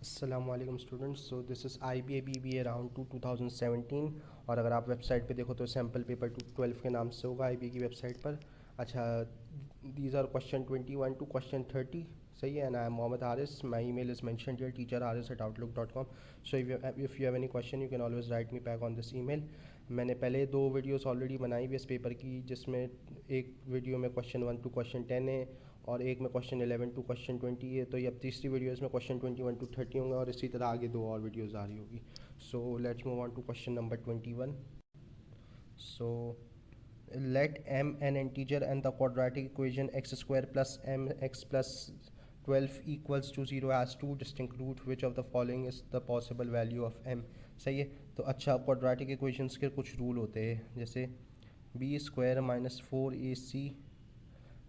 अस्सलामुअलैकुम students. So this is IBABBA round 2 2017 और अगर आप वेबसाइट पे देखो तो सैम्पल पेपर 12 के नाम से होगा IBA की वेबसाइट पर। अच्छा, these are question 21 to question 30, सही है। And I am Mohammad Haris, my email is mentioned here teacherharis@outlook.com। So if you have any question you can always write me back on this email. मैंने पहले 2 videos already बनाई हुई इस paper की, जिसमें एक वीडियो में क्वेश्चन 1 टू क्वेश्चन 10 है और एक में क्वेश्चन 11 टू क्वेश्चन 20 है। तो ये अब तीसरी वीडियो इसमें क्वेश्चन 21 टू 30 होंगे और इसी तरह आगे 2 और वीडियोस आ रही होगी। So let's move on to question number 21। So let m an integer and the quadratic equation x square plus mx plus 12 equals to 0 has two distinct root, which of the following is the possible value of m। सही है। तो अच्छा, quadratic equations के कुछ rule होते हैं, जैसे B square minus 4ac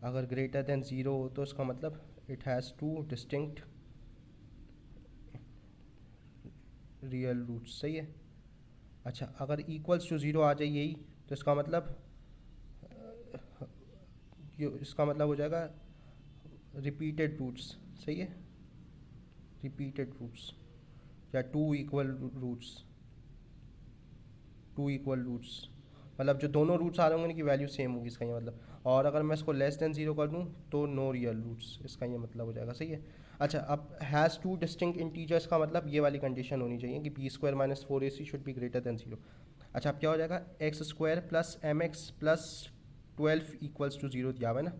अगर ग्रेटर देन ज़ीरो हो तो इसका मतलब it has two distinct real roots. सही है। अच्छा, अगर इक्वल्स टू ज़ीरो आ जाए यही, तो इसका मतलब हो जाएगा रिपीटेड रूट्स। सही है, रिपीटेड रूट्स या टू इक्वल रूट्स मतलब जो दोनों रूट्स आ रहे होंगे उनकी वैल्यू सेम होगी, इसका ये मतलब। और अगर मैं इसको लेस देन ज़ीरो कर दूँ तो नो रियल रूट्स, इसका ये मतलब हो जाएगा। सही है। अच्छा, अब हैज़ टू डिस्टिंक्ट इंटीजर्स का मतलब ये वाली कंडीशन होनी चाहिए कि B square minus 4ac should be greater than zero. अच्छा, अब क्या हो जाएगा, x square plus m x plus 12 equals to zero दिया हुआ है ना।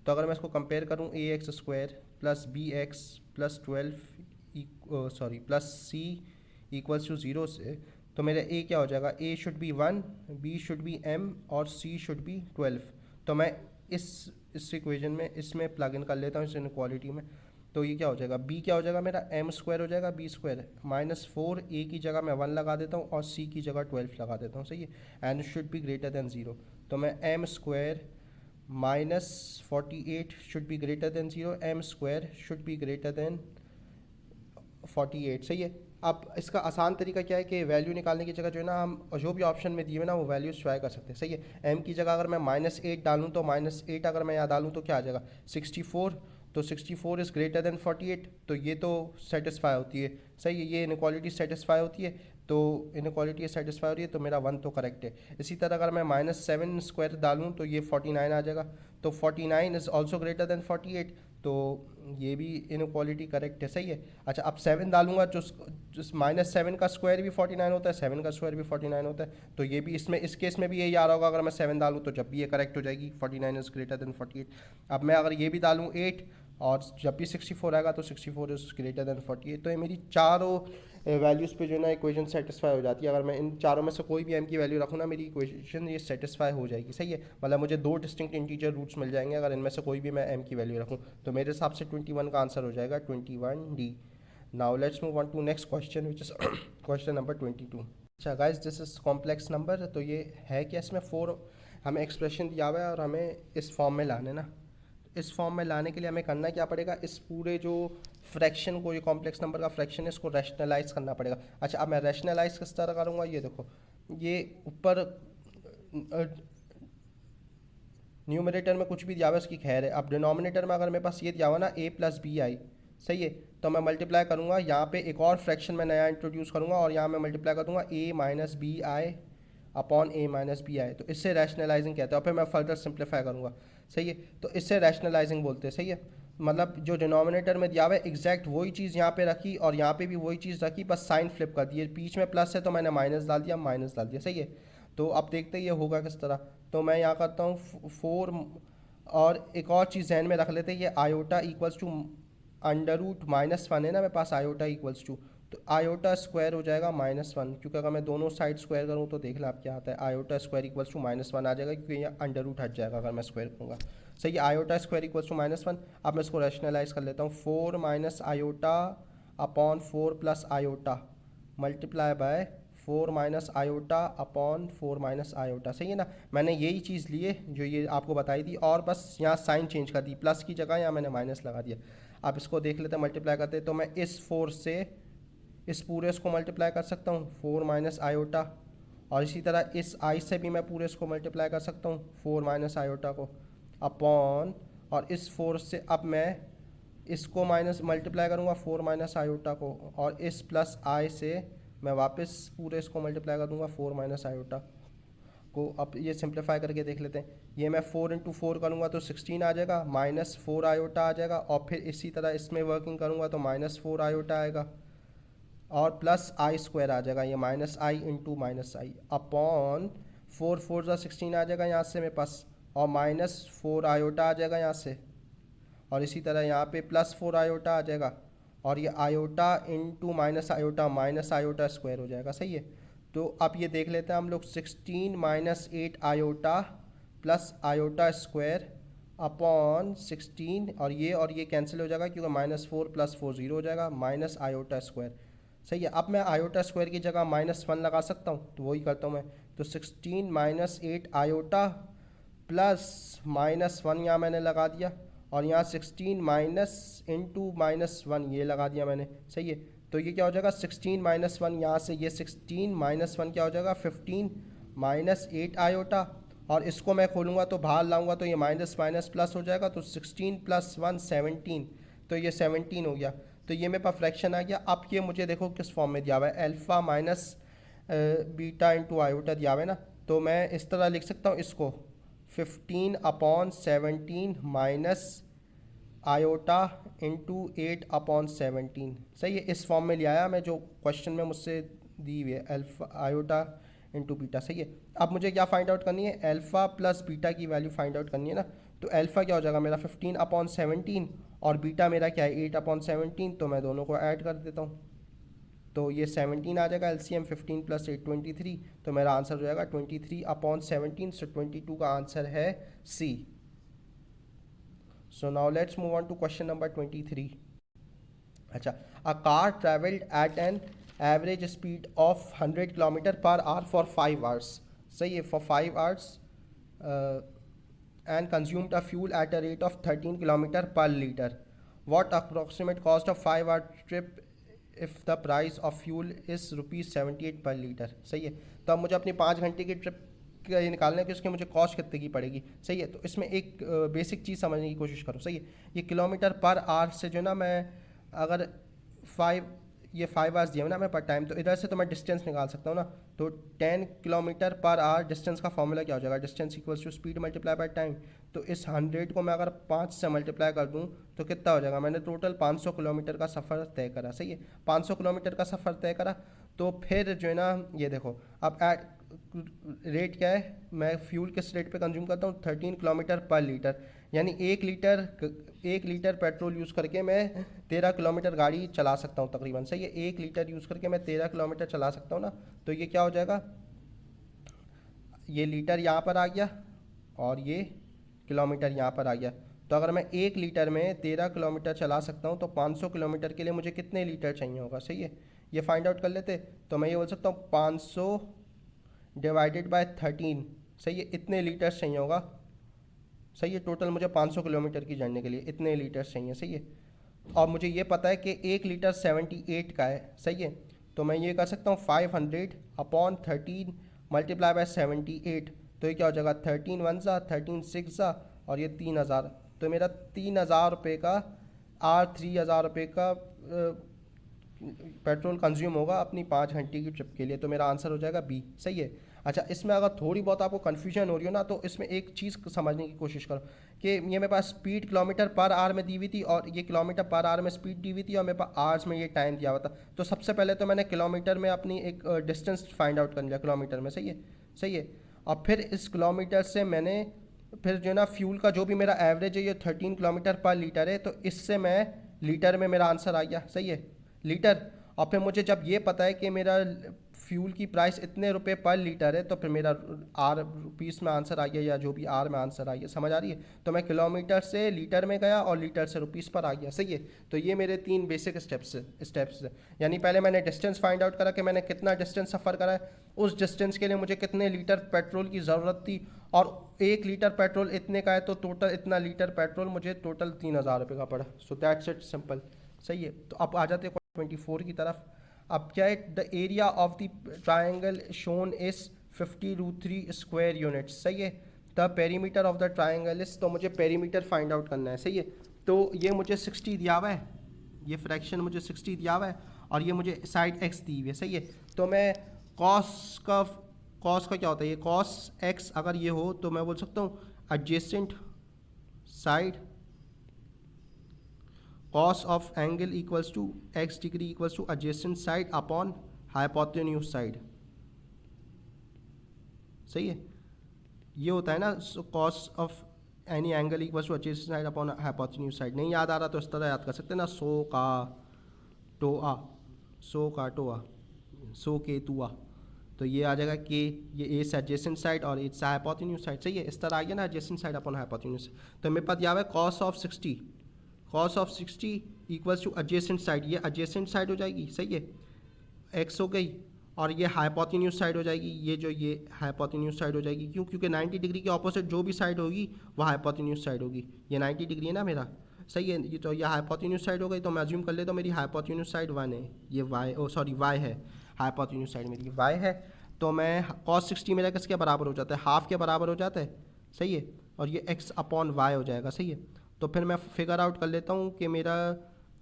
तो अगर मैं इसको कंपेयर करूँ A x square plus B x plus 12 plus C equals to zero से, तो मेरा ए क्या हो जाएगा, A should be 1, B should be m और सी शुड बी 12। तो मैं इस इक्वेशन में इसमें प्लग इन कर लेता हूँ, इस इनक्वालिटी में। तो ये क्या हो जाएगा, बी क्या हो जाएगा मेरा, एम स्क्वायर हो जाएगा बी स्क्वायर माइनस 4, ए की जगह मैं 1 लगा देता हूँ और सी की जगह 12 लगा देता हूँ। सही है। And should be greater than zero, तो मैं m square minus 48 should be greater than zero, m square should be greater than 48। सही है। अब इसका आसान तरीका क्या है कि वैल्यू निकालने की जगह जो है ना, हम जो भी ऑप्शन में दिए हुए ना वो वैल्यूज ट्राई कर सकते हैं। सही है। एम की जगह अगर मैं -8 डालूँ तो -8 अगर मैं यहाँ डालूँ तो क्या आ जाएगा 64। तो 64 इज़ ग्रेटर देन 48, तो ये तो सेटिस्फाई होती है। सही है, ये इनक्वालिटी सेटिस्फाई होती है, तो इनक्वालिटी सेटिस्फाई हो रही है, तो मेरा 1 तो करेक्ट है। इसी तरह अगर मैं -7 स्क्वायर डालूँ तो ये 49 आ जाएगा, तो 49 इज़ ऑल्सो ग्रेटर देन 48, तो ये भी इनक्वालिटी करेक्ट है। सही है। अच्छा, अब 7 डालूंगा, जो -7 का स्क्वायर भी 49 होता है, 7 का स्क्वायर भी 49 होता है, तो ये भी इसमें इस केस में भी यही आ रहा होगा। अगर मैं 7 डालूँ तो जब भी ये करेक्ट हो जाएगी, 49 इज़ ग्रेटर देन 48। अब मैं अगर ये भी डालूँ 8 और जब भी 64 आएगा तो 64 इज़ ग्रेटर देन 48। तो ये मेरी चारों वैल्यूज़ पे जो है ना इक्वेशन सेटिस्फाई हो जाती है। अगर मैं इन चारों में से कोई भी m की वैल्यू रखूँ ना, मेरी इक्वेशन ये सेटिस्फाई हो जाएगी। सही है, मतलब मुझे 2 डिस्टिंक्ट इंटीजर रूट्स मिल जाएंगे अगर इनमें से कोई भी मैं m की वैल्यू रखूँ। तो मेरे हिसाब से 21 का आंसर हो जाएगा 21D। Now let's move on to next question which is question number 22। अच्छा guys, this is complex number. तो ये है कि इसमें 4 हमें एक्सप्रेशन दिया हुआ है और हमें इस फॉर्म में लाने ना। इस फॉर्म में लाने के लिए हमें करना क्या पड़ेगा, इस पूरे जो फ्रैक्शन को, ये कॉम्प्लेक्स नंबर का फ्रैक्शन है, इसको रैशनलाइज करना पड़ेगा। अच्छा, अब मैं रैशनलाइज किस तरह करूँगा, ये देखो, ये ऊपर न्यूमरेटर में कुछ भी दिया हुआ है उसकी खैर है। अब डिनोमिनेटर में अगर मेरे पास ये दिया हुआ ना a प्लस बी आई, सही है, तो मैं मल्टीप्लाई करूँगा, यहाँ पे एक और फ्रैक्शन में नया इंट्रोड्यूस करूँगा और यहाँ मैं मल्टीप्लाई कर दूँगा a minus B I upon a minus B I. तो इससे रैशनलाइजिंग कहते हैं, और फिर मैं फर्दर सिंप्लीफाई करूँगा। सही है, तो इससे रैशनलाइजिंग बोलते हैं। सही है, मतलब जो डिनोमिनेटर में दिया हुआ है एग्जैक्ट वही चीज़ यहाँ पे रखी और यहाँ पे भी वही चीज़ रखी, बस साइन फ्लिप कर दी। बीच में प्लस है तो मैंने माइनस डाल दिया, माइनस डाल दिया। सही है, तो अब देखते हैं ये होगा किस तरह। तो मैं यहाँ करता हूँ 4, और एक और चीज़ जहन में रख लेते हैं, ये iota equals to under root -1 है ना मेरे पास, आयोटा इक्वल्स टू, तो आयोटा स्क्वायर हो जाएगा -1, क्योंकि अगर मैं दोनों साइड स्क्वायर करूँ तो देख लें आप क्या आता है, आयोटा स्क्वायर इक्वल्स टू -1 आ जाएगा, क्योंकि ये अंडर रूट हट जाएगा अगर मैं स्क्वायर करूँगा। सही है, आयोटा स्क्वायर इक्वल्स टू -1। अब मैं इसको रैशनलाइज कर लेता हूँ, 4 minus iota upon 4 plus iota multiply by 4 minus iota upon 4 minus iota. सही है ना, मैंने यही चीज़ ली है जो ये आपको बताई थी, और बस यहाँ साइन चेंज कर दी, प्लस की जगह यहाँ मैंने माइनस लगा दिया। आप इसको देख लेते हैं, मल्टीप्लाई करते हैं, तो मैं इस 4 से इस पूरे इसको मल्टीप्लाई कर सकता हूँ 4 माइनस आयोटा, और इसी तरह इस आई से भी मैं पूरे इसको मल्टीप्लाई कर सकता हूँ 4 माइनस आयोटा को अपॉन, और इस 4 से अब मैं इसको माइनस मल्टीप्लाई करूँगा 4 माइनस आयोटा को, और इस प्लस आई से मैं वापस पूरे इसको मल्टीप्लाई कर दूँगा 4 माइनस आयोटा को। अब ये सिंप्लीफाई करके देख लेते हैं। ये मैं 4 इंटू 4 करूँगा तो 16 आ जाएगा, माइनस 4 आयोटा आ जाएगा, और फिर इसी तरह इसमें वर्किंग करूँगा तो माइनस 4 आयोटा आएगा, और प्लस आई स्क्वायर आ जाएगा, ये माइनस आई इंटू माइनस आई अपॉन 4 4 ज़ा 16 आ जाएगा यहाँ से मेरे पास, और माइनस 4 आयोटा आ जाएगा यहाँ से, और इसी तरह यहाँ पे प्लस 4 आयोटा आ जाएगा, और ये iota into minus iota square हो जाएगा। सही है। तो अब ये देख लेते हैं हम लोग, 16 minus 8 iota plus iota square upon 16, और ये कैंसिल हो जाएगा क्योंकि माइनस 4 प्लस 4 0 हो जाएगा, माइनस आयोटा स्क्वायर। सही है। अब मैं आयोटा स्क्वायर की जगह -1 लगा सकता हूँ, तो वही करता हूँ मैं। तो 16 माइनस 8 आयोटा प्लस -1 यहाँ मैंने लगा दिया, और यहाँ 16 माइनस इंटू -1 ये लगा दिया मैंने। सही है। तो ये क्या हो जाएगा, 16 -1 यहाँ से, ये 16 -1 क्या हो जाएगा, 15 माइनस 8 आयोटा, और इसको मैं खोलूँगा तो बाहर लाऊंगा तो ये माइनस माइनस प्लस हो जाएगा, तो 16 + 1 17, तो ये 17 हो गया। तो ये मेरे पास फ्रैक्शन आ गया। अब ये मुझे देखो किस फॉर्म में दिया हुआ है, alpha minus beta into iota दिया हुआ है ना, तो मैं इस तरह लिख सकता हूँ इसको, 15/17 माइनस आयोटा इंटू 8/17। सही है। इस फॉर्म में ले आया मैं जो क्वेश्चन में मुझसे दी हुई है, अल्फ़ा आयोटा इंटू बीटा। सही है। अब मुझे क्या फाइंड आउट करनी है, अल्फ़ा प्लस बीटा की वैल्यू फाइंड आउट करनी है ना। तो अल्फ़ा क्या हो जाएगा मेरा 15/17, और बीटा मेरा क्या है 8/17, तो मैं दोनों को ऐड कर देता हूँ, तो ये 17 आ जाएगा, एलसीएम 15 + 8 23, तो मेरा आंसर हो जाएगा 23/17। सो 22 का आंसर है C. So now let's move on to question number 23। अच्छा, a car travelled at an average speed of 100 km/h for 5 hours। सही है, for 5 hours and consumed a fuel at a rate of 13 km/L. What approximate cost of 5-hour trip if the price of fuel is ₹78 per liter। सही है। तो अब मुझे अपनी 5 घंटे की ट्रिप का ये निकालना है कि उसकी मुझे कॉस्ट कितने की पड़ेगी। सही है। तो इसमें एक बेसिक चीज़ समझने की कोशिश करो। सही है। ये km/h से जो ना मैं अगर 5 hours दिया ना मैं पर टाइम, तो इधर से तो मैं डिस्टेंस निकाल सकता हूँ ना। तो 10 km/h डिस्टेंस का फॉर्मूला क्या हो जाएगा, distance equals to speed multiply by time. तो इस 100 को मैं अगर 5 से मल्टीप्लाई कर दूँ तो कितना हो जाएगा, मैंने टोटल 500 किलोमीटर का सफ़र तय करा। सही है। 500 किलोमीटर का सफ़र तय करा, तो फिर जो है ना ये देखो अब रेट क्या है, मैं फ्यूल किस रेट पे कंज्यूम करता हूँ 13 km/L, यानी 1 लीटर पेट्रोल यूज़ करके मैं 13 किलोमीटर गाड़ी चला सकता हूँ तकरीबन। सही है। 1 लीटर यूज़ करके मैं 13 किलोमीटर चला सकता हूँ ना। तो ये क्या हो जाएगा, ये लीटर यहाँ पर आ गया और ये किलोमीटर यहाँ पर आ गया। तो अगर मैं 1 लीटर में 13 किलोमीटर चला सकता हूँ तो 500 किलोमीटर के लिए मुझे कितने लीटर चाहिए होगा। सही है। ये फाइंड आउट कर लेते, तो मैं ये बोल सकता हूँ 500 डिवाइडेड बाय 13। सही है, इतने लीटर चाहिए होगा। सही है। टोटल मुझे 500 किलोमीटर की जर्नी के लिए इतने लीटर चाहिए। सही है। और मुझे ये पता है कि 1 लीटर 78 का है। सही है। तो मैं ये कर सकता हूँ 500/13 मल्टीप्लाई बाय 78, तो ये क्या हो जाएगा 13 1 ज़ा 13 6 ज़ा, और ये 3000। तो मेरा 3000 रुपये का 3000 रुपये का पेट्रोल कंज्यूम होगा अपनी 5 घंटे की ट्रिप के लिए। तो मेरा आंसर हो जाएगा बी। सही है। अच्छा, इसमें अगर थोड़ी बहुत आपको कन्फ्यूजन हो रही हो ना, तो इसमें एक चीज़ समझने की कोशिश करो कि ये मेरे पास स्पीड km/h में दी हुई थी, और ये km/h में स्पीड दी हुई थी, और मेरे पास आवर्स में ये टाइम दिया हुआ था। तो सबसे पहले तो मैंने किलोमीटर में अपनी एक डिस्टेंस फाइंड आउट कर लिया किलोमीटर में। सही है। सही है। और फिर इस किलोमीटर से मैंने फिर जो है ना फ्यूल का जो भी मेरा एवरेज है ये 13 km/L है, तो इससे मैं लीटर में मेरा आंसर आ गया। सही है, लीटर। और फिर मुझे जब ये पता है कि मेरा फ्यूल की प्राइस इतने रुपए पर लीटर है, तो फिर मेरा आर रुपीस में आंसर आ गया, या जो भी आर में आंसर आ गया। समझ आ रही है। तो मैं किलोमीटर से लीटर में गया और लीटर से रुपीस पर आ गया। सही है। तो ये मेरे 3 बेसिक स्टेप्स है। यानी पहले मैंने डिस्टेंस फाइंड आउट करा कि मैंने कितना डिस्टेंस सफ़र करा है, उस डिस्टेंस के लिए मुझे कितने लीटर पेट्रोल की ज़रूरत थी, और 1 लीटर पेट्रोल इतने का है, तो टोटल इतना लीटर पेट्रोल मुझे टोटल 3000 रुपये का पड़ा। So that's it, simple. सही है। तो अब आ जाते हैं 24 की तरफ। अब क्या है, the area of the triangle shown is 50√3 square units. सही है। The perimeter of the triangle is, तो मुझे पेरीमीटर फाइंड आउट करना है। सही है। तो ये मुझे 60 दिया हुआ है, ये फ्रैक्शन मुझे 60 दिया हुआ है और ये मुझे साइड x दी हुई है, सही है। तो मैं कॉस का क्या होता है, ये कॉस x अगर ये हो तो मैं बोल सकता हूँ adjacent side cos of angle equals to x degree equals adjacent side upon hypotenuse side, सही है। ये होता है ना cos of any angle equals to adjacent side upon hypotenuse side. नहीं याद आ रहा तो इस तरह याद कर सकते हैं ना, सो का टो आ, सो का टो आ, सो के टू आ, तो ये आ जाएगा के, ये ए से एडजेसेंट साइड और ए से हाइपोटेन्यूज साइड, सही है। इस तरह आ गया ना एडजेसेंट साइड अपॉन हाइपोटेन्यूज। तो मेरे पास याद है cos of 60 equals to adjacent side, ये एडजेसेंट साइड हो जाएगी, सही है, एक्स हो गई, और ये हाइपोटेन्यूज साइड हो जाएगी, ये हाइपोटेन्यूज साइड हो जाएगी। क्यों? क्योंकि 90 डिग्री के ऑपोजिट जो भी साइड होगी वह हाइपोटेन्यूज साइड होगी। ये 90 डिग्री है ना मेरा, सही है। ये तो ये हाइपोटेन्यूज साइड हो गई, तो मैं अज्यूम कर लेता हूँ मेरी हाइपोटेन्यूज साइड 1 है, ये वाई है, हाइपोटेन्यूज साइड मेरी वाई है। तो मैं कॉस 60 मेरा किसके बराबर हो जाता है, हाफ के बराबर हो जाता है, सही है, और ये एक्स अपॉन वाई हो जाएगा, सही है। तो फिर मैं फिगर आउट कर लेता हूँ कि मेरा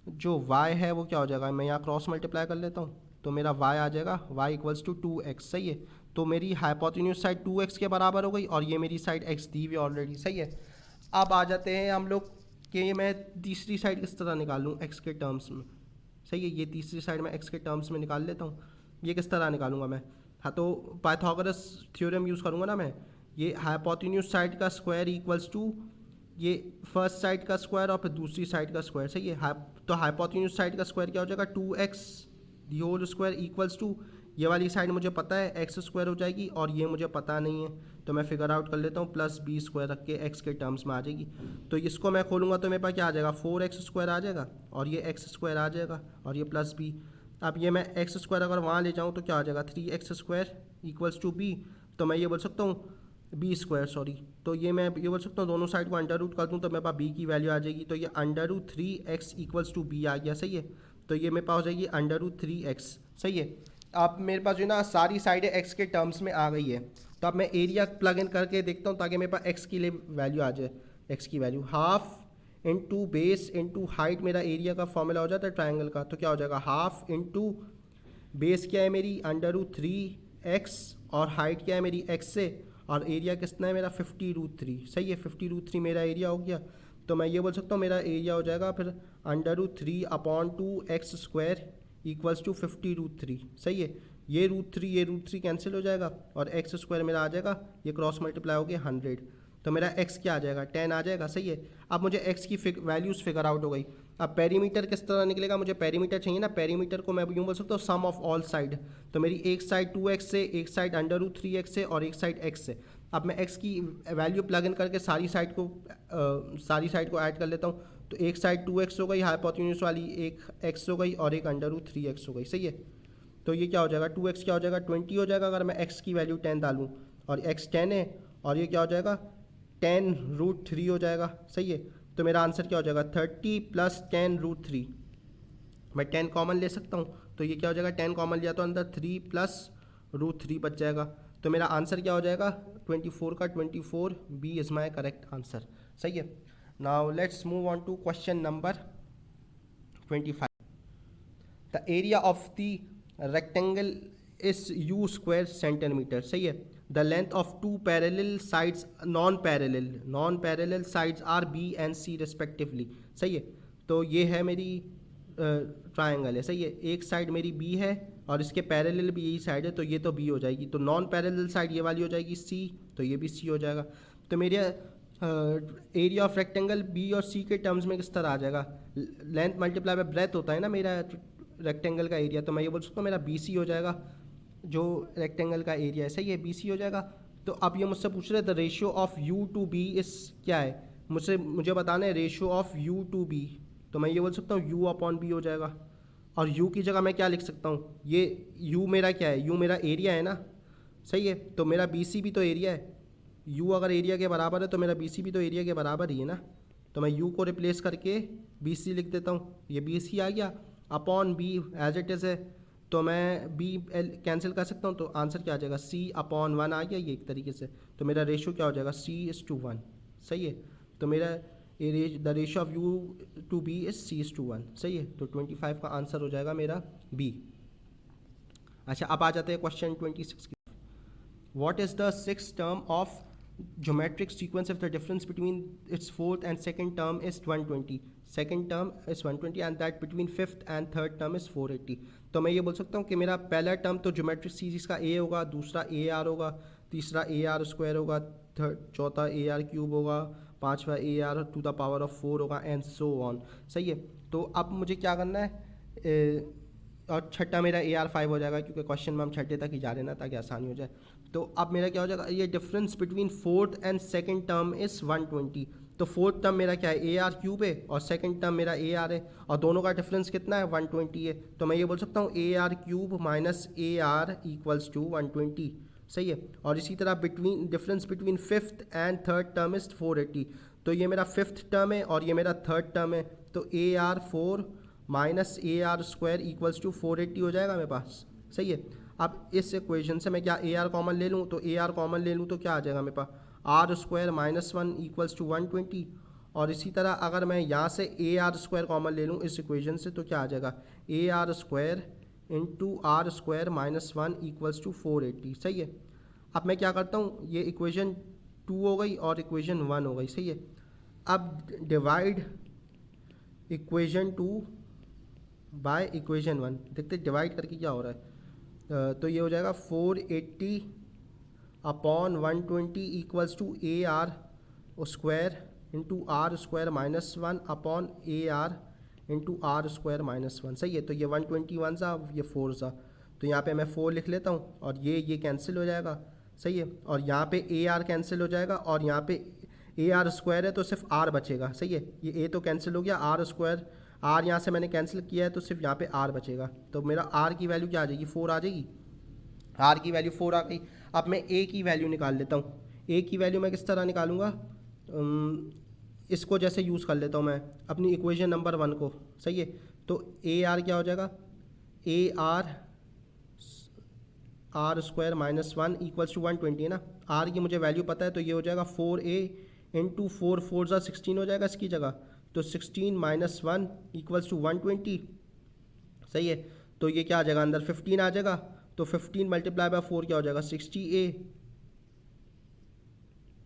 जो y है वो क्या हो जाएगा, मैं यहाँ क्रॉस मल्टीप्लाई कर लेता हूँ, तो मेरा y आ जाएगा y इक्वल्स टू 2x, सही है। तो मेरी हाइपोटेन्यूज साइड 2x के बराबर हो गई और ये मेरी साइड x दी हुई ऑलरेडी, सही है। अब आ जाते हैं हम लोग कि मैं तीसरी साइड किस तरह निकालूँ x के टर्म्स में, सही है। ये तीसरी साइड में x के टर्म्स में निकाल लेता हूँ, ये किस तरह निकालूंगा मैं, हाँ तो पाइथागोरस थ्योरम यूज़ करूँगा ना मैं। ये हाइपोटेन्यूज साइड का स्क्वायर इक्वल्स टू ये फर्स्ट साइड का स्क्वायर और फिर दूसरी साइड का स्क्वायर, सही है। तो हाइपोटेन्यूज साइड का स्क्वायर क्या हो जाएगा, 2x the whole square equals to ये वाली साइड मुझे पता है एक्स स्क्वायर हो जाएगी और ये मुझे पता नहीं है, तो मैं फिगर आउट कर लेता हूँ, प्लस बी स्क्वायर रख के एक्स के टर्म्स में आ जाएगी। तो इसको मैं खोलूँगा तो मेरे पास क्या आ जाएगा, 4x स्क्वायर आ जाएगा और ये एक्स स्क्वायर आ जाएगा और ये प्लस बी। अब ये मैं एक्स स्क्वायर अगर वहाँ ले जाऊँ तो क्या आ जाएगा, 3x square equals to B. तो मैं ये बोल सकता हूँ बी स्क्वायर, सॉरी, तो ये मैं ये बोल सकता हूँ दोनों साइड को अंडर रूट कर दूँ तो मेरे पास बी की वैल्यू आ जाएगी। तो ये under root 3x equals to B आ गया, सही है। तो ये मेरे पास हो जाएगी अंडर रूट 3x, सही है। अब मेरे पास जो ना सारी साइडें x के टर्म्स में आ गई है, तो अब मैं एरिया प्लग इन करके देखता हूँ ताकि मेरे पास x की लिए वैल्यू आ जाए। x की value half into base into height, मेरा एरिया का फॉर्मूला हो जाता है ट्राइंगल का, तो क्या हो जाएगा, हाफ इंटू बेस क्या है मेरी अंडर रूट 3x और हाइट क्या है मेरी x से, और एरिया कितना है मेरा 50√3, सही है, 50√3 मेरा एरिया हो गया। तो मैं ये बोल सकता हूँ मेरा एरिया हो जाएगा फिर under root 3 upon 2x square equals to 50√3, सही है। ये रूट थ्री कैंसिल हो जाएगा और एक्स स्क्वायर मेरा आ जाएगा, ये क्रॉस मल्टीप्लाई हो गया 100, तो मेरा x क्या आ जाएगा, 10 आ जाएगा, सही है। अब मुझे x की वैल्यूज़ फिगर आउट हो गई। अब पेरीमीटर किस तरह निकलेगा, मुझे पेरीमीटर चाहिए ना, पेरीमीटर को मैं यूँ बोल सकता हूँ सम ऑफ ऑल साइड। तो मेरी एक साइड 2x से, एक साइड अंडर रूट 3x से और एक साइड x से। अब मैं x की वैल्यू प्लग इन करके सारी साइड को ऐड कर लेता हूँ। तो एक साइड 2x हो गई हाइपोटेन्यूज वाली, एक x हो गई और एक अंडर रूट 3x हो गई, सही है। तो ये क्या हो जाएगा, 2x क्या हो जाएगा 20 हो जाएगा अगर मैं x की वैल्यू 10 डालूँ, और x 10 है और ये क्या हो जाएगा 10√3 हो जाएगा, सही है। तो मेरा आंसर क्या हो जाएगा 30 + 10√3, मैं 10 कॉमन ले सकता हूँ, तो ये क्या हो जाएगा 10 कॉमन लिया तो अंदर 3 + √3 बच जाएगा। तो मेरा आंसर क्या हो जाएगा 24 का 24, B is my correct answer, सही है। Now let's move on to question number 25। The area of the rectangle is u square centimetre, सही है। The length of two parallel sides non parallel sides are b and c respectively, सही है। तो ये है मेरी ट्रायंगल है, सही है। एक साइड मेरी b है और इसके पैरेलल भी यही साइड है, तो ये तो b हो जाएगी। तो नॉन पैरेलल साइड ये वाली हो जाएगी c, तो ये भी c हो जाएगा। तो मेरे एरिया ऑफ रेक्टेंगल b और c के टर्म्स में किस तरह आ जाएगा, लेंथ मल्टीप्लाई बाय ब्रेथ होता है ना मेरा रेक्टेंगल का एरिया, तो मैं ये बोल सकता हूँ मेरा BC हो जाएगा, जो रेक्टेंगल का एरिया है, सही है, BC हो जाएगा। तो अब ये मुझसे पूछ रहे the ratio of U to B इस क्या है, मुझे बताना है ratio of U to B, तो मैं ये बोल सकता हूँ U/B हो जाएगा। और U की जगह मैं क्या लिख सकता हूँ, ये U मेरा क्या है, U मेरा एरिया है ना, सही है। तो मेरा BC भी तो एरिया है, U अगर एरिया के बराबर है तो मेरा BC भी तो एरिया के बराबर ही है ना। तो मैं U को रिप्लेस करके BC लिख देता हूँ, ये BC आ गया upon B as it is है, तो मैं B कैंसिल कर सकता हूँ, तो आंसर क्या आ जाएगा C/1 आ गया ये एक तरीके से। तो मेरा रेशियो क्या हो जाएगा C/1, सही है। तो मेरा the ratio of U to B is C/1, सही है। तो 25 का आंसर हो जाएगा मेरा बी। अच्छा, अब आ जाते हैं क्वेश्चन 26 की। What is the sixth term of geometric sequence if the difference between its fourth and second term is 120? Second term is 120 and that between fifth and third term is 480. तो मैं ये बोल सकता हूँ कि मेरा पहला टर्म तो ज्योमेट्रिक सीरीज का ए होगा, दूसरा ए आर होगा, तीसरा ए आर स्क्वायर होगा, चौथा ए आर क्यूब होगा, पांचवा A R to the power of 4 होगा एंड सो ऑन, सही है। तो अब मुझे क्या करना है, और छठा मेरा ए आर 5 हो जाएगा क्योंकि क्वेश्चन में हम छठे तक ही जा रहे हैं ना, ताकि आसानी हो जाए। तो अब मेरा क्या हो जाएगा, ये difference between fourth and second term is 120। तो फोर्थ टर्म मेरा क्या है, ए आर क्यूब है, और सेकंड टर्म मेरा ए आर है, और दोनों का डिफरेंस कितना है, 120 है। तो मैं ये बोल सकता हूँ A R cube minus A are equals to 120, सही है। और इसी तरह between difference between fifth and third term is 480। तो ये मेरा फिफ्थ टर्म है और ये मेरा थर्ड टर्म है। तो ए R 4 minus A are square equals to 480 हो जाएगा मेरे पास, सही है। अब इस इक्वेशन से मैं क्या ए आर कॉमन ले लूँ, तो ए आर कॉमन ले लूँ तो क्या आ जाएगा मेरे पास, R square minus 1 equals to 120। और इसी तरह अगर मैं यहाँ से ए आर स्क्वायर कॉमन ले लूँ इस इक्वेशन से, तो क्या आ जाएगा, A R square into are square minus 1 equals to 480, सही है। अब मैं क्या करता हूँ, ये इक्वेशन 2 हो गई और इक्वेशन 1 हो गई, सही है। अब डिवाइड इक्वेशन 2 बाय इक्वेशन 1, देखते डिवाइड करके क्या हो रहा है। तो ये हो जाएगा 480 upon 120 equals to a are square into are square minus 1 upon a r into are square minus 1, सही है। तो ये 121 सा, ये 4 सा, तो यहाँ पे मैं 4 लिख लेता हूँ और ये कैंसिल हो जाएगा, सही है। और यहाँ पे ए आर कैंसिल हो जाएगा और यहाँ पे ए आर स्क्वायर है तो सिर्फ आर बचेगा, सही है। ये ए तो कैंसिल हो गया, आर स्क्वायर, आर यहाँ से मैंने कैंसिल किया है तो सिर्फ यहाँ पे आर बचेगा। तो मेरा आर की वैल्यू क्या आ जाएगी, 4 आ जाएगी। आर की वैल्यू 4 आ गई। अब मैं ए की वैल्यू निकाल लेता हूँ। ए की वैल्यू मैं किस तरह निकालूंगा, इसको जैसे यूज़ कर लेता हूँ मैं अपनी इक्वेशन नंबर 1 को, सही है। तो ए आर क्या हो जाएगा, ए r r square minus 1 equals to 120 है ना। आर की मुझे वैल्यू पता है तो ये हो जाएगा 4a इंटू 4 4 ज़ा 16 हो जाएगा इसकी जगह। तो 16 माइनस 1 इक्वल्स टू 120, सही है। तो ये क्या आ जाएगा, अंदर 15 आ जाएगा। तो 15 मल्टीप्लाई बाय 4 क्या हो जाएगा, 60a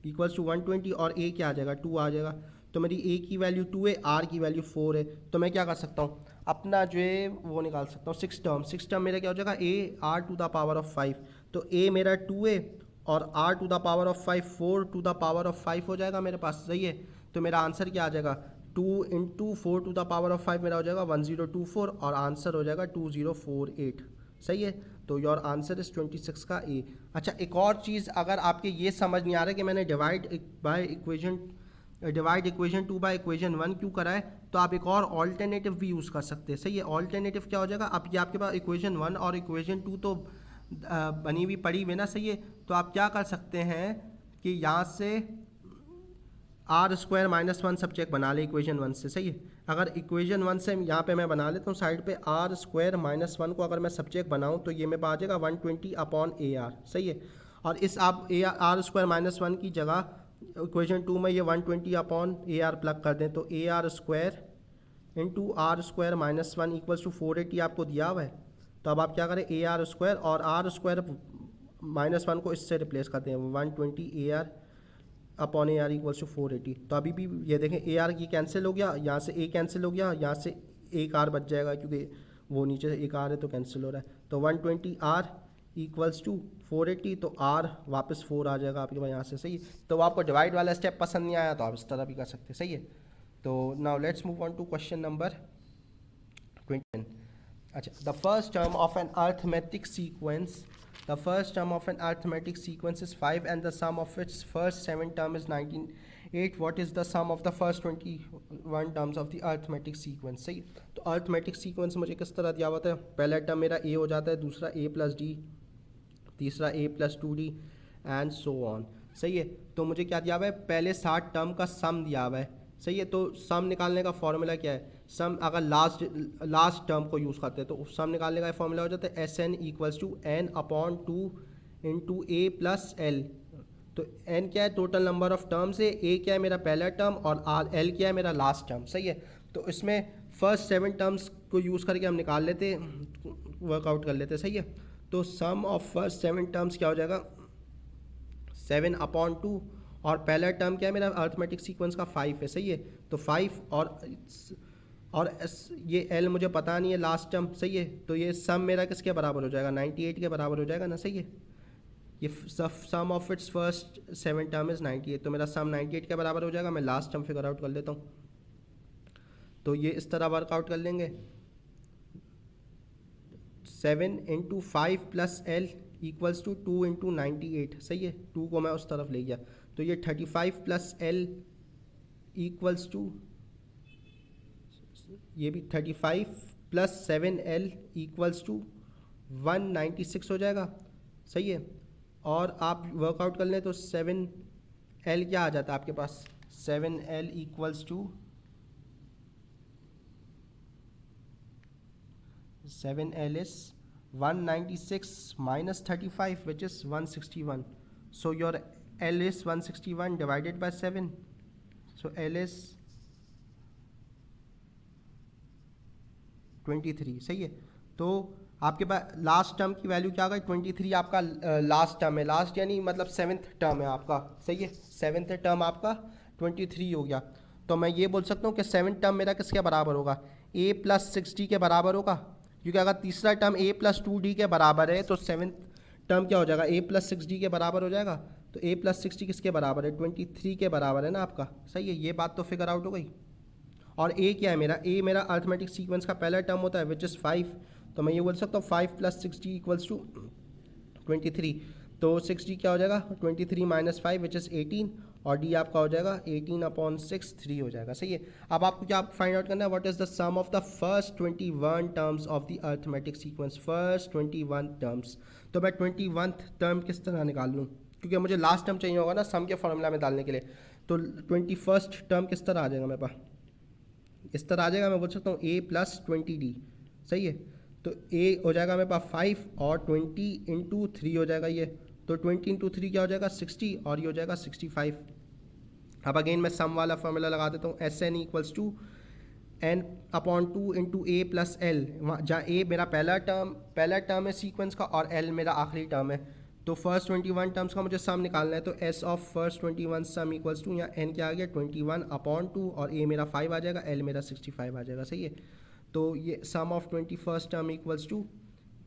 इक्वल्स टू 120 और a क्या आ जाएगा, 2 आ जाएगा। तो मेरी a की वैल्यू 2 है, r की वैल्यू 4 है। तो मैं क्या कर सकता हूँ, अपना जो है वो निकाल सकता हूँ, 6 टर्म मेरा क्या हो जाएगा, a r to the power of 5। तो a मेरा 2 है और r to the power of 5 4 to the power of 5 हो जाएगा मेरे पास, सही है। तो मेरा आंसर क्या आ जाएगा, 2 into 4 to the power of 5 मेरा हो जाएगा 1024 और आंसर हो जाएगा 2048, सही है। तो योर आंसर इज 26 का ए। अच्छा, एक और चीज़ अगर आपके ये समझ नहीं आ रहा है कि मैंने डिवाइड इक्वेशन 2 बाय इक्वेशन 1 क्यों करा है, तो आप एक और ऑल्टरनेटिव भी यूज़ कर सकते हैं, सही है। ऑल्टरनेटिव क्या हो जाएगा, अब ये आपके पास इक्वेशन 1 और इक्वेशन 2 तो बनी हुई पड़ी हुई ना, सही है। तो आप क्या कर सकते हैं कि यहाँ से आर स्क्वायर माइनस 1 सब्जेक्ट बना ले इक्वेशन 1 से, सही है। अगर इक्वेशन 1 से यहाँ पे मैं बना लेता हूँ साइड पे आर स्क्वायर माइनस 1 को अगर मैं सब्जेक्ट बनाऊँ तो ये मेरे पास आ जाएगा 120 अपॉन ए आर, सही है। और इस आप ए आर स्क्वायर माइनस 1 की जगह इक्वेशन 2 में ये 120 अपॉन ए आर प्लग कर दें, तो A R square into are square minus 1 equals to 480 आपको दिया हुआ है। तो अब आप क्या करें, ए आर स्क्वायर और आर स्क्वायर माइनस 1 को इससे रिप्लेस करते हैं, 120 a r upon a are equals to 480। तो अभी भी ये देखें ए आर की कैंसिल हो गया, यहाँ से ए कैंसिल हो गया, यहाँ से एक आर बच जाएगा क्योंकि वो नीचे एक आर है तो कैंसिल हो रहा है। तो 120 आर इक्वल्स टू 480, तो आर वापस 4 आ जाएगा आपके पास यहाँ से, सही है। तो आपको डिवाइड वाला स्टेप पसंद नहीं आया तो आप इस तरह भी कर सकते हैं, सही है। तो now let's move on to question number 20। अच्छा, the first term of an arithmetic sequence is 5 and the sum of its first 7 term is 98. What is the sum of the first 21 terms of the arithmetic sequence, सही। तो arithmetic sequence मुझे किस तरह दिया हुआ था, पहला टर्म मेरा a हो जाता है, दूसरा a प्लस डी, तीसरा a plus 2d and so on, सही है। तो मुझे क्या दिया हुआ है, पहले 60 टर्म का सम दिया हुआ है, सही है। तो सम निकालने का फॉर्मूला क्या है, सम अगर लास्ट टर्म को यूज़ करते हैं तो सम निकालने का फॉर्मूला हो जाता है s n equals to n upon 2 into a plus l. तो n क्या है, टोटल नंबर ऑफ टर्म्स है, a क्या है मेरा पहला टर्म और l क्या है मेरा लास्ट टर्म, सही है। तो इसमें फर्स्ट 7 टर्म्स को यूज़ करके हम निकाल लेते, वर्कआउट कर लेते, सही है। तो सम ऑफ फर्स्ट 7 टर्म्स क्या हो जाएगा, 7/2, और पहला टर्म क्या है मेरा अर्थमेटिक सीक्वेंस का 5 है, सही है। तो 5 और ये l मुझे पता नहीं है लास्ट टर्म, सही है। तो ये सम मेरा किसके बराबर हो जाएगा, 98 के बराबर हो जाएगा ना, सही है। ये sum of its first 7 term is 98, तो मेरा सम 98 के बराबर हो जाएगा। मैं लास्ट टर्म फिगर आउट कर लेता हूँ, तो ये इस तरह वर्कआउट कर लेंगे, 7 × 5 + l = 2 × 98, सही है। 2 को मैं उस तरफ ले गया, तो ये 35 + l = ये भी 35 + 7l = 196 हो जाएगा, सही है। और आप वर्कआउट कर लें तो 7l क्या आ जाता है आपके पास, 7l = 7l is 196 minus 35, which is 161. So your L is 161 divided by 7. So L is 23, सही है। तो आपके पास लास्ट टर्म की वैल्यू क्या आ गई, 23 आपका लास्ट टर्म है, लास्ट यानी मतलब 7th टर्म है आपका, सही है। 7th टर्म आपका 23 हो गया। तो मैं ये बोल सकता हूँ कि 7th टर्म मेरा किसके बराबर होगा, a + 6d के बराबर होगा, क्योंकि अगर तीसरा टर्म a + 2d के बराबर है तो 7th टर्म क्या हो जाएगा, a + 6d के बराबर हो जाएगा। तो a + 6d किसके बराबर है, 23 के बराबर है ना आपका, सही है। ये बात तो फिगर आउट हो गई। और a क्या है मेरा, a मेरा अर्थमेटिक सीक्वेंस का पहला टर्म होता है, विच इज़ 5। तो मैं ये बोल सकता हूँ 5 + 6d = 23। तो 6d क्या हो जाएगा, 23 - 5 विच इज़ 18, और d आपका हो जाएगा 18/6, 3 हो जाएगा, सही है। अब आपको क्या फाइंड आउट करना है, what is the sum of the first 21 terms of the arithmetic sequence, first 21 terms. तो मैं 21th टर्म किस तरह निकाल लूँ, क्योंकि मुझे लास्ट टर्म चाहिए होगा ना सम के फॉर्मूला में डालने के लिए। तो 21st टर्म किस तरह आ जाएगा मेरे पास, इस तरह आ जाएगा। मैं बोल सकता हूँ a + 20d, सही है। तो a हो जाएगा मेरे पास 5 और 20 × 3 हो जाएगा ये, तो 20 × 3 क्या हो जाएगा 60, और ये हो जाएगा 65। अब अगेन मैं सम वाला फॉर्मूला लगा देता हूँ, Sn = n/2 × a + l, जहाँ a मेरा पहला टर्म है सीक्वेंस का और l मेरा आखिरी टर्म है। तो फर्स्ट 21 टर्म्स का मुझे सम निकालना है, तो s ऑफ फर्स्ट 21 सम = यहाँ n क्या आ गया 21/2, और a मेरा 5 आ जाएगा, l मेरा 65 आ जाएगा, सही है। तो ये सम ऑफ 21st टर्म =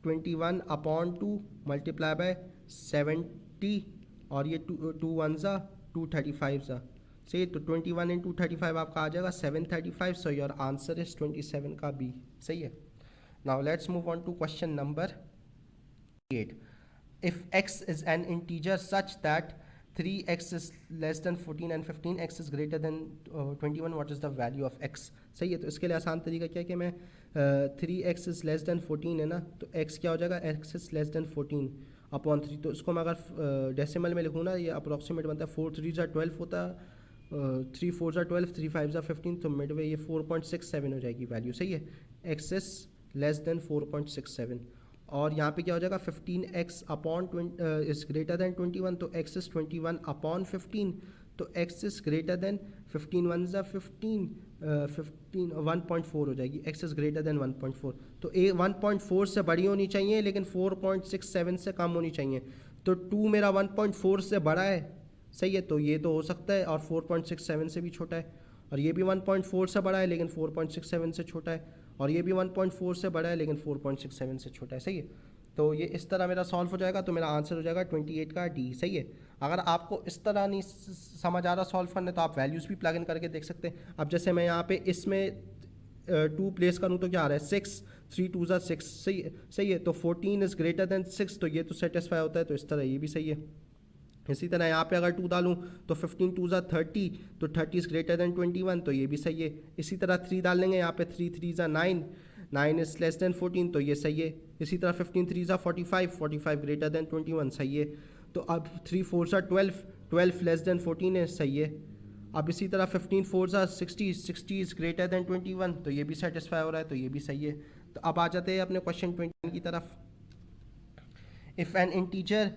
21/2 × 70, और ये 2 1s 2 35s, सही है। तो 21 × 35 आपका आ जाएगा 735। सो योर आंसर इज 27 का B, सही है। Now let's move on to question number 8। If x is an integer such that 3x is less than 14 and 15x is greater than 21, what is the value of x? सही है। तो इसके लिए आसान तरीका क्या है कि मैं 3x is less than 14 है ना, तो x क्या हो जाएगा, x is less than 14/3। तो इसको मैं अगर डेसिमल में लिखूँ ना, ये अप्रॉक्सीमेट बनता है 4 3s 12 होता है, 3 4s 12, 3 5s 15, तो मिडवे ये 4.67 हो जाएगी वैल्यू, सही है। x is less than 4.67, और यहाँ पे क्या हो जाएगा 15x/20 इज़ ग्रेटर दैन 21, तो x इज़ 21/15, तो x is greater than 15 1s 15, 1.4 हो जाएगी, x इज़ ग्रेटर दैन 1.4। तो a 1.4 से बड़ी होनी चाहिए लेकिन 4.67 से कम होनी चाहिए। तो 2 मेरा 1.4 से बड़ा है, सही है, तो ये तो हो सकता है, और 4.67 से भी छोटा है, और ये भी 1.4 से बड़ा है लेकिन 4.67 से छोटा है, और ये भी 1.4 से बड़ा है लेकिन 4.67 से छोटा है, सही है। तो ये इस तरह मेरा सॉल्व हो जाएगा, तो मेरा आंसर हो जाएगा 28 का D, सही है। अगर आपको इस तरह नहीं समझ आ रहा सॉल्व करने, तो आप वैल्यूज़ भी प्लग इन करके देख सकते हैं। अब जैसे मैं यहाँ पे इसमें 2 प्लेस करूँ तो क्या आ रहा है 6, 3 2s 6, सही है। तो 14 इज़ ग्रेटर दैन 6, तो ये तो सेटिस्फाई होता है, तो इस तरह ये भी सही है। इसी तरह यहाँ पे अगर 2 डालूँ तो 15 2s 30, तो 30 इज़ ग्रेटर दैन 21, तो ये भी सही है। इसी तरह 3 डाल लेंगे यहाँ पे, 3 3s 9, 9 इज़ लेस दैन 14, तो ये सही है। इसी तरह 15 3s 45, 45 ग्रेटर दैन 21, सही है। तो अब 3 4s 12, 12 लेस दैन 14 है, सही है। अब इसी तरह 15 4s 60, 60 इज़ ग्रेटर दैन 21, तो ये भी सेटिस्फाई हो रहा है, तो ये भी सही है। तो अब आ जाते हैं अपने क्वेश्चन 20 की तरफ। If N integer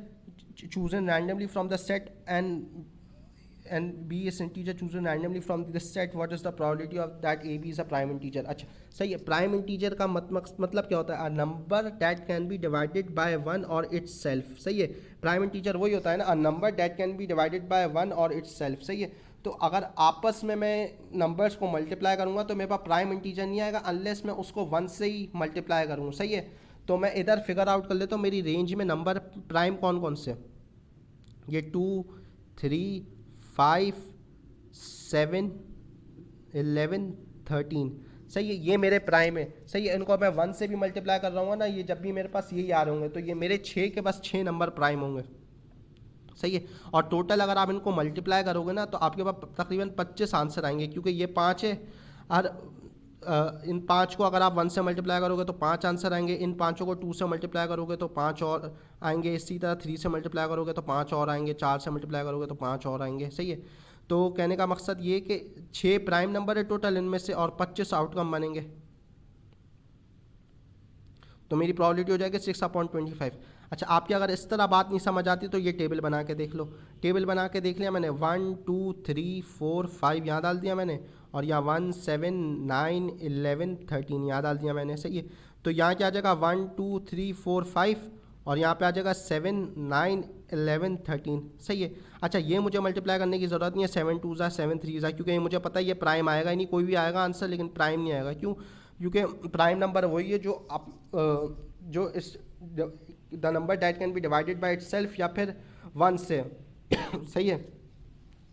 chosen randomly from the set and b is integer chosen randomly from this set, what is the probability of that a b is a prime integer? अच्छा सही है, प्राइम इंटीजर का मतलब क्या होता है? A number that can be divided by one और it's self. सही है, प्राइम इंटीजर वही होता है ना, a number that can be divided by one और इट्स सेल्फ। सही है, तो अगर आपस में मैं नंबर्स को मल्टीप्लाई करूँगा तो मेरे पास प्राइम इंटीजर नहीं आएगा अनलेस मैं उसको वन से ही मल्टीप्लाई करूँ। सही है, तो मैं इधर फिगर आउट कर लेता हूँ मेरी रेंज में नंबर प्राइम कौन कौन से, ये 2 3 5 7 11 13। सही है, ये मेरे प्राइम है। सही है, इनको मैं वन से भी मल्टीप्लाई कर रहा हूँ ना, ये जब भी मेरे पास यही आ रहे होंगे तो ये मेरे 6 के बस 6 नंबर प्राइम होंगे। सही है, और टोटल अगर आप इनको मल्टीप्लाई करोगे ना तो आपके पास तकरीबन 25 आंसर आएंगे, क्योंकि ये 5 है और इन 5 को अगर आप 1 से मल्टीप्लाई करोगे तो 5 आंसर आएंगे, इन 5 को 2 से मल्टीप्लाई करोगे तो 5 और आएंगे, इसी तरह 3 से मल्टीप्लाई करोगे तो 5 और आएंगे, 4 से मल्टीप्लाई करोगे तो 5 और आएंगे। सही है, तो कहने का मकसद ये कि 6 प्राइम नंबर है टोटल इनमें से और 25 आउटकम बनेंगे, तो मेरी प्रॉबिलिटी हो जाएगी 6/25। अच्छा, आपकी अगर इस तरह बात नहीं समझ आती तो ये टेबल बना के देख लो। टेबल बना के देख लिया मैंने, 1 2 3 4 5 यहाँ डाल दिया मैंने, और यहाँ 1 7 9 11 13 यहाँ डाल दिया मैंने। सही है, तो यहाँ क्या आ जाएगा 1 2 3 4 5 और यहाँ पे आ जाएगा 7 9 11 13। सही है, अच्छा ये मुझे मल्टीप्लाई करने की ज़रूरत नहीं है, 7 2 7 3 क्योंकि ये मुझे पता है ये प्राइम आएगा ही नहीं, कोई भी आएगा आंसर लेकिन प्राइम नहीं आएगा। क्यों? क्योंकि प्राइम नंबर वही है जो आप जो इस the number that can be divided by its self या फिर वन से। सही है,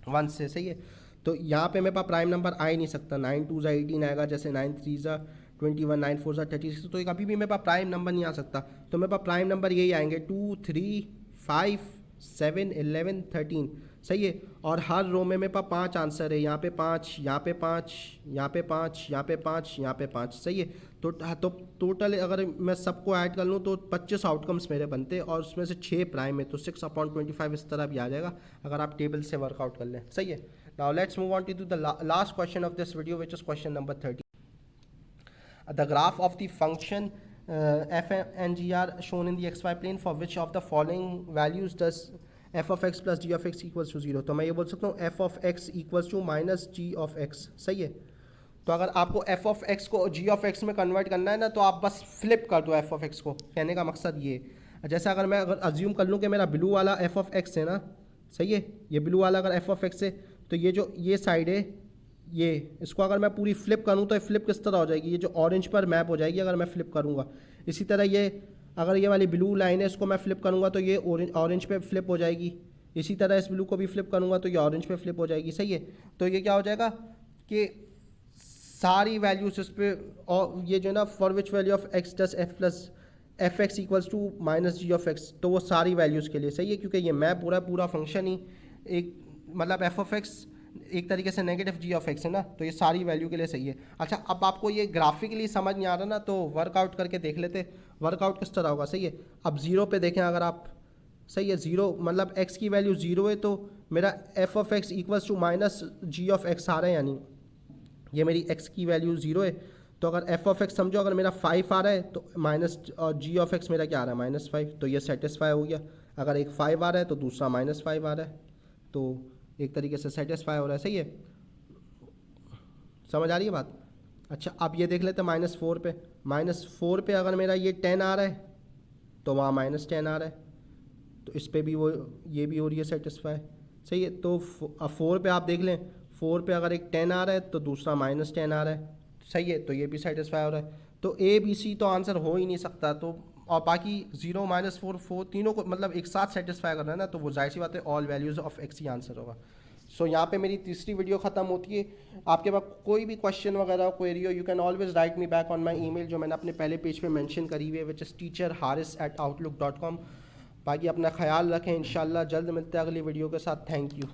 वन से। सही है, तो यहाँ पे मेरे पास प्राइम नंबर आ ही नहीं सकता, 9 2 18 आएगा, जैसे 9 3 21 9 4 36, तो कभी भी मेरे पास प्राइम नंबर नहीं आ सकता। तो मेरे पास प्राइम नंबर यही आएंगे 2 3 5 7 11 13। सही है, और हर रो में मेरे पास 5 आंसर है, यहाँ पे 5 यहाँ पे 5 यहाँ पे 5 यहाँ पे 5 यहाँ पे 5। सही है, तो टोटल अगर मैं सबको ऐड कर लूँ तो 25 आउटकम्स मेरे बनते हैं और उसमें से 6 प्राइम है, तो 6/25 इस तरह भी आ जाएगा अगर आप टेबल से वर्कआउट कर लें। सही है, now let's move on to the last question of this video which is question number 30। The graph of the function f and g are shown in the xy plane for which of the following values does f of x plus g of x equals to 0। तो मैं ये बोल सकता हूँ f of x equals to minus g of x। सही है, तो अगर आपको f of x को g of x में कन्वर्ट करना है ना तो आप बस फ्लिप कर दो f of x को। कहने का मकसद ये, जैसे अगर मैं अज्यूम कर लूँ कि मेरा ब्लू वाला f of x है ना, सही है, ये ब्लू वाला अगर f of x है तो ये जो ये साइड है ये, इसको अगर मैं पूरी फ्लिप करूँ तो ये फ्लिप किस तरह हो जाएगी, ये जो ऑरेंज पर मैप हो जाएगी अगर मैं फ्लिप करूँगा। इसी तरह ये अगर ये वाली ब्लू लाइन है इसको मैं फ्लिप करूँगा तो ये ऑरेंज पे फ्लिप हो जाएगी। इसी तरह इस ब्लू को भी फ्लिप करूँगा तो ये ऑरेंज पे फ्लिप हो जाएगी। सही है, तो ये क्या हो जाएगा कि सारी वैल्यूज इस पे, और ये जो ना for which value of x does f plus f x equals to minus ji of x, तो वो सारी वैल्यूज़ के लिए। सही है, क्योंकि ये मैप पूरा फंक्शन ही एक मतलब एफ ऑफ एक्स एक तरीके से नेगेटिव जी ऑफ एक्स है ना, तो ये सारी वैल्यू के लिए सही है। अच्छा, अब आपको ये ग्राफिकली समझ नहीं आ रहा ना तो वर्कआउट करके देख लेते, वर्कआउट किस तरह होगा। सही है, अब ज़ीरो पे देखें अगर आप, सही है, ज़ीरो मतलब एक्स की वैल्यू ज़ीरो है तो मेरा F of X equals to minus ji of X आ रहा है, यानी ये मेरी एक्स की वैल्यू ज़ीरो है। तो अगर एफ ऑफ एक्स समझो अगर मेरा 5 आ रहा है तो माइनस, और जी ऑफ एक्स मेरा क्या आ रहा है -5, तो ये सेटिस्फाई हो गया। अगर एक 5 आ रहा है तो दूसरा -5 आ रहा है, तो एक तरीके से सेटिस्फाई हो रहा है। सही है, समझ आ रही है बात। अच्छा, अब ये देख लेते हैं -4 पे, -4 पे अगर मेरा ये 10 आ रहा है तो वहाँ -10 आ रहा है, तो इस पे भी वो ये भी हो रही है सेटिस्फाई। सही है, तो 4 पे आप देख लें, 4 पे अगर एक 10 आ रहा है तो दूसरा -10 आ रहा है। सही है, तो ये भी सेटिस्फाई हो रहा है, तो ए बी सी तो आंसर हो ही नहीं सकता। तो और बाकी 0 -4 4 तीनों को मतलब एक साथ सेटिस्फाई करना है ना, तो वो जाहिर सी बात है all values of x he answer होगा। सो यहाँ पे मेरी तीसरी वीडियो ख़त्म होती है। आपके पास कोई भी क्वेश्चन वगैरह क्वेरी हो, you can always write me back on my email जो मैंने अपने पहले पेज पे मेंशन करी हुई है, विच इज़ teacherharis@outlook.com। बाकी अपना ख्याल रखें, इंशाल्लाह जल्द मिलते हैं अगली वीडियो के साथ। Thank you.